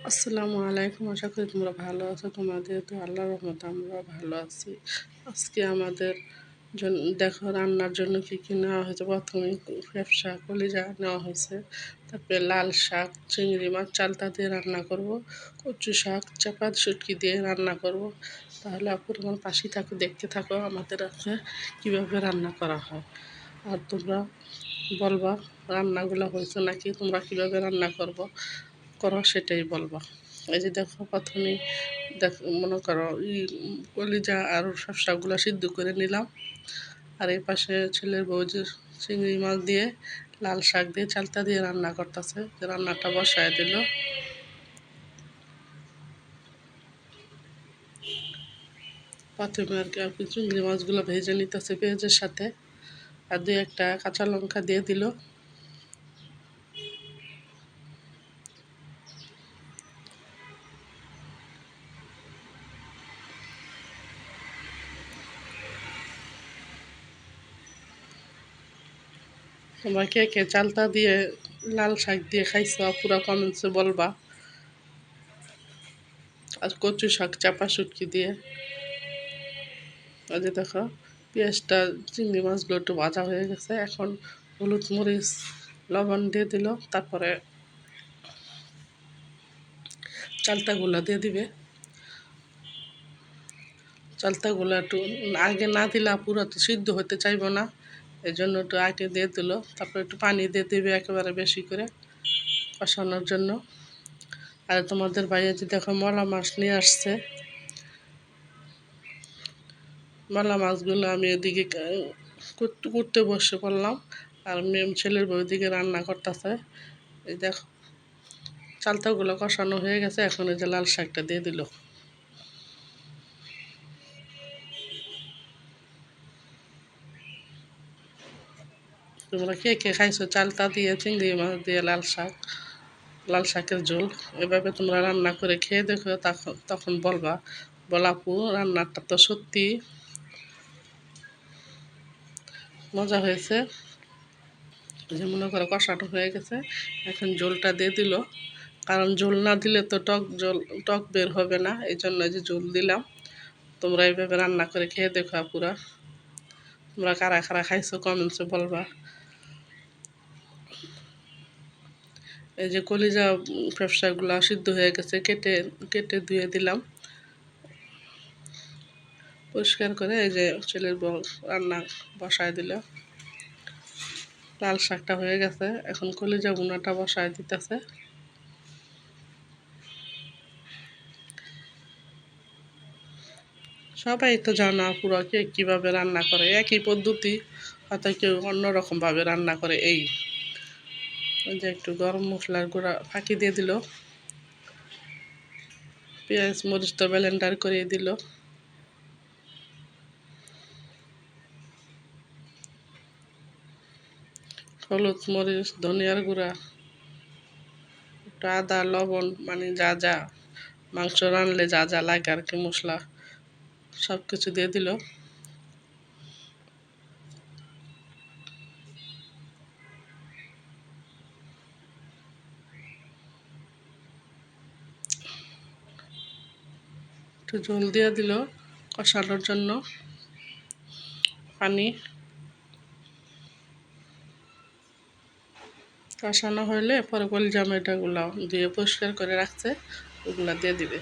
আসসালামু আলাইকুম। আশা করি তোমরা ভালো আছো। তোমাদের তো আল্লাহর রহমতে আমরা ভালো আছি। আজকে আমাদের জন্য দেখো রান্নার জন্য কী কী নেওয়া হয়েছে। প্রথমে ফ্যাপসা কলিজা নেওয়া হয়েছে, তারপরে লাল শাক, চিংড়ি মাছ চালতা দিয়ে রান্না করব, কচু শাক চাপা শুটকি দিয়ে রান্না করব। তাহলে আপু তোমার পাশেই থাকো, দেখতে থাকো আমাদের আছে কীভাবে রান্না করা হয়। আর তোমরা বলবা রান্নাগুলো হয়েছে নাকি, তোমরা কীভাবে রান্না করো সেটাই বলবা। এই যে দেখো প্রথমেই মনে করো কলিজা আর সবগুলো সিদ্ধ করে নিলাম। আর এই পাশে ছেলের বউ যে চিংড়ি মাছ দিয়ে লাল শাক দিয়ে চালতা দিয়ে রান্না করতেছে, রান্নাটা বসায় দিল। প্রথমে আর কি চিংড়ি মাছগুলো ভেজে নিতেছে পেঁয়াজের সাথে, আর দুই একটা কাঁচা লঙ্কা দিয়ে দিল। তোমরা কে কে চালতা দিয়ে লাল শাক দিয়ে খাইছো পুরো কমেন্টসে বলবা। আর কচু শাক চাপা শুটকি দিয়ে। আর যে দেখো পেঁয়াজটা চিংড়ি মাছগুলো একটু ভাজা হয়ে গেছে, এখন হলুদ মরিচ লবণ দিয়ে দিল, তারপরে চালতাগুলো দিয়ে দিবে। চালতাগুলো একটু আগে না দিলে পুরো তো সিদ্ধ হতে চাইব না, এই জন্য একটু আগে দিয়ে দিল। তারপরে একটু পানি দিয়ে দিবে একেবারে বেশি করে কষানোর জন্য। আর তোমাদের বাইরে যে দেখো মলা মাছ নিয়ে আসছে, মলা মাছগুলো আমি এদিকে করতে বসে পড়লাম, আর ছেলের বউ দিকে রান্না করতেছে। এই দেখো চালতাগুলো কষানো হয়ে গেছে, এখন এই যে লাল শাকটা দিয়ে দিল। তোমরা কে কে খাইছো চালতা দিয়ে চিংড়ি মাছ দিয়ে লাল শাকের ঝোল? এভাবে তোমরা রান্না করে খেয়ে দেখো, তখন বলবা বলাপু রান্নাটা তো সত্যি মজা হয়েছে। যে মনে করো কষানো হয়ে গেছে, এখন ঝোলটা দিয়ে দিল। কারণ ঝোল না দিলে তো টক বের হবে না, এই জন্য যে ঝোল দিলাম। তোমরা এইভাবে রান্না করে খেয়ে দেখো আপুরা। তোমরা কারা কারা খাইছো কমেন্টসে বলবা। এই যে কলিজা ফ্যাপসাগুলো সিদ্ধ হয়ে গেছে, কেটে কেটে ধুয়ে দিলাম পরিষ্কার করে। এই যে ছেলের বউ রান্না বসায় দিল। লাল শাকটা হয়ে গেছে, এখন কলিজা ভুনাটা বসায় দিতেছে। সবাই তো জানা পুরো কে কীভাবে রান্না করে, একই পদ্ধতি, হয়তো কেউ অন্যরকমভাবে রান্না করে। এই যে একটু গরম মশলার গুঁড়া ফাঁকি দিয়ে দিল, পেঁয়াজ মরিচ তো ব্লেন্ডার করে দিল। হলুদ মরিচ ধনিয়ার গুঁড়া, একটু আদা লবণ, মানে যা যা মাংস রানলে যা যা লাগে আর কি মশলা সব কিছু দিয়ে দিল। একটু ঝোল দিয়ে দিল কষানোর জন্য পানি। কষানো হলে পরে কলিজা মেটাগুলো দিয়ে পরিষ্কার করে রাখছে ওগুলা দিয়ে দিবে।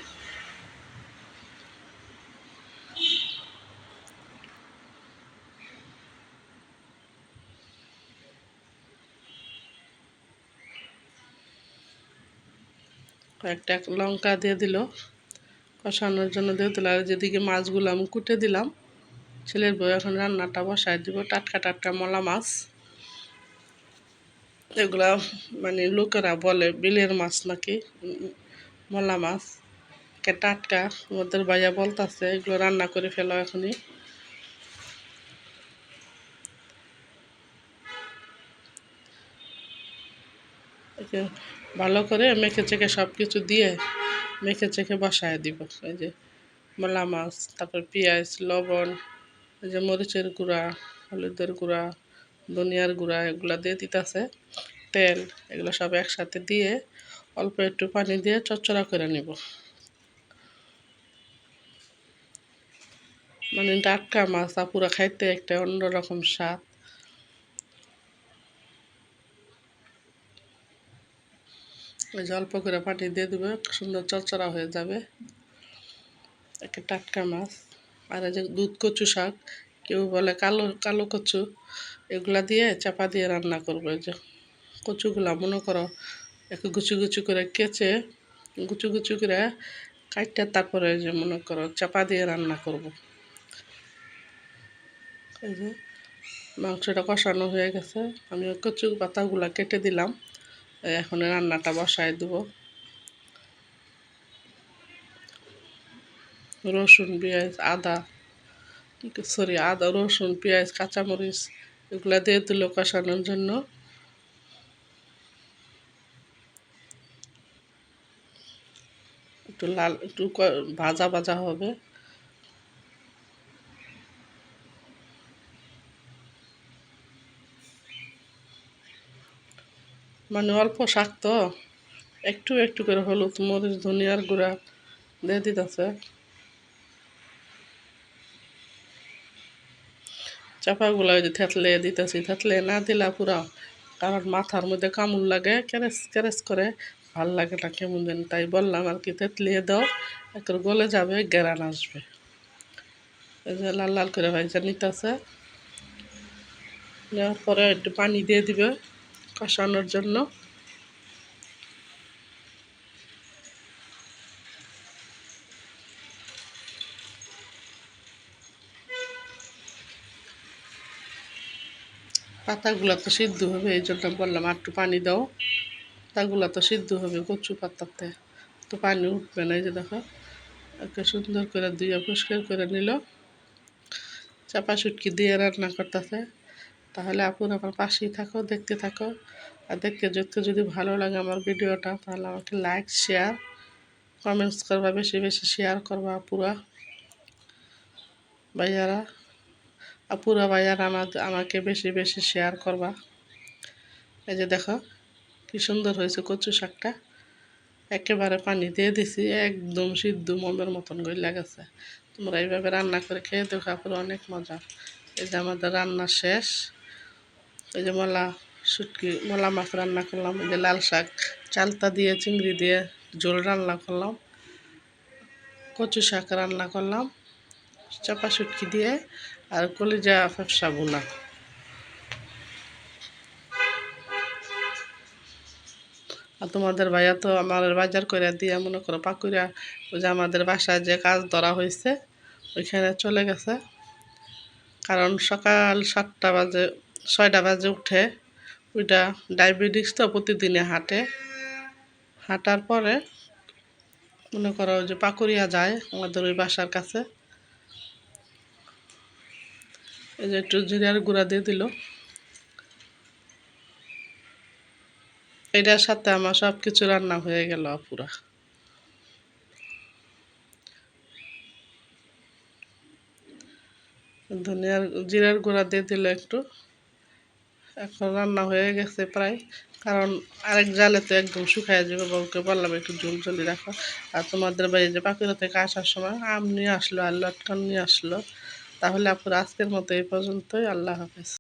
কয়েকটা লঙ্কা দিয়ে দিল কষানোর জন্য, দিয়ে দিল। আর যেদিকে মাছগুলো আমি কুটে দিলাম, ছেলের বউ এখন রান্নাটা বসায় দিব। টাটকা টাটকা মলা মাছ, এগুলা মানে লোকেরা বলে বিলের মাছ নাকি মলা মাছ, টাটকা। আমাদের ভাইয়া বলতেছে এগুলো রান্না করে ফেলো এখনই। ভালো করে মেখে চেখে সব কিছু দিয়ে মেখে চেখে বসায় দিব। এই যে মলা মাছ, তারপর পেঁয়াজ লবণ, এই যে মরিচের গুঁড়া, হলুদের গুঁড়া, ধনিয়ার গুঁড়া, এগুলো দিয়ে দিতেছে। তেল, এগুলো সব একসাথে দিয়ে অল্প একটু পানি দিয়ে চচ্চড়া করে নিব। মানে টাটকা মাছ আপুরা খাইতে একটা অন্যরকম স্বাদ। ওই যে অল্প করে পানি দিয়ে দেবে, সুন্দর চচ্চড়া হয়ে যাবে। একটা টাটকা মাছ। আর এই যে দুধ কচু শাক, কেউ বলে কালো কালো কচু, এগুলা দিয়ে চাপা দিয়ে রান্না করবো। এই যে কচুগুলা মনে করো একটু গুচু গুচু করে কেচে, গুচু গুচু করে কাটতে, তারপরে যে মনে করো চাপা দিয়ে রান্না করব। এই যে মাংসটা কষানো হয়ে গেছে, আমি কচু পাতাগুলা কেটে দিলাম। এখন রান্নাটা বসায় দেবো। রসুন পেঁয়াজ আদা, আদা রসুন পেঁয়াজ কাঁচামরিচ এগুলা দিয়ে দিল কষানোর জন্য। একটু লাল, একটু ভাজা ভাজা হবে। মানে অল্প শাক তো, একটু একটু করে হলুদ মরিচ ধনিয়ার গুঁড়া দিয়ে দিতেছে। চাপাগুলো ওই যে থেতলে দিতেছি, থেতলে না দিলা পুরা, কারণ মাথার মধ্যে কামড় লাগে, ক্যারেস ক্যারেস করে, ভাল লাগে না কেমন যেন, তাই বললাম আর কি থেতলিয়ে দাও, একটু গলে যাবে, গ্যারান আসবে। এই যে লাল লাল করে ভাইজা নিতেছে। নেওয়ার পরে একটু পানি দিয়ে দিবে কষানোর জন্য। পাতাগুলো তো সিদ্ধ হবে, এই জন্য বললাম আর একটু পানি দাও। পাতাগুলো তো সিদ্ধ হবে কচু পাতাতে, তো পানি উঠবে না। এই যে দেখো একটা সুন্দর করে ধুয়ে পরিষ্কার করে নিল, চাপা শুটকি দিয়ে রান্না করতেছে। তাহলে আপুর আমার পাশেই থাকো, দেখতে থাকো। আর দেখতে দেখতে যদি ভালো লাগে আমার ভিডিওটা, তাহলে আমাকে লাইক শেয়ার কমেন্টস করবা, বেশি বেশি শেয়ার করবা আপুরা ভাইয়ারা। আপুরা ভাইয়ারা আমাকে বেশি বেশি শেয়ার করবা। এই যে দেখো কি সুন্দর হয়েছে কচু শাকটা, একেবারে পানি দিয়ে দিছি, একদম সিদ্ধ মমের মতন গইলা গেছে। তোমরা এইভাবে রান্না করে খেয়ে দেখো আপুরা, অনেক মজা। এই যে আমাদের রান্না শেষ। এই যে মলা মাছ রান্না করলাম, এই যে লাল শাক চালতা দিয়ে চিংড়ি দিয়ে ঝোল রান্না করলাম, কচু শাক রান্না করলাম চাপা শুটকি দিয়ে, আর কলিজা ফেপসা ভুনা। আর তোমাদের ভাইয়া তো আমার বাজার করে দিয়ে মনে করো পাকুড়া, ওই যে আমাদের বাসায় যে কাজ ধরা হয়েছে ওইখানে চলে গেছে। কারণ সকাল 7টা বাজে 6টা বাজে উঠে, ওইটা ডায়াবেটিস তো প্রতিদিনে হাঁটে, হাঁটার পরে মনে করো যে পাকুড়িয়া যায় আমাদের ওই বাসার কাছে। এই যে একটু জিরার গুঁড়া দিয়ে দিল, এটার সাথে আমার সব কিছু রান্না হয়ে গেল পুরা। ধনিয়ার জিরার গুঁড়া দিয়ে দিল একটু। এখন রান্না হয়ে গেছে প্রায়, কারণ আরেক জালে তো একদম শুকায় যাবে। বউকে বললাম একটু ঝোল ঝোলি রাখো। আর তোমাদের বাড়ি যে পাখিরা থেকে আসার সময় আম নিয়ে আসলো আর লটকন নিয়ে আসলো। তাহলে আপুরা আজকের মতো এই পর্যন্তই, আল্লাহ হাফেজ।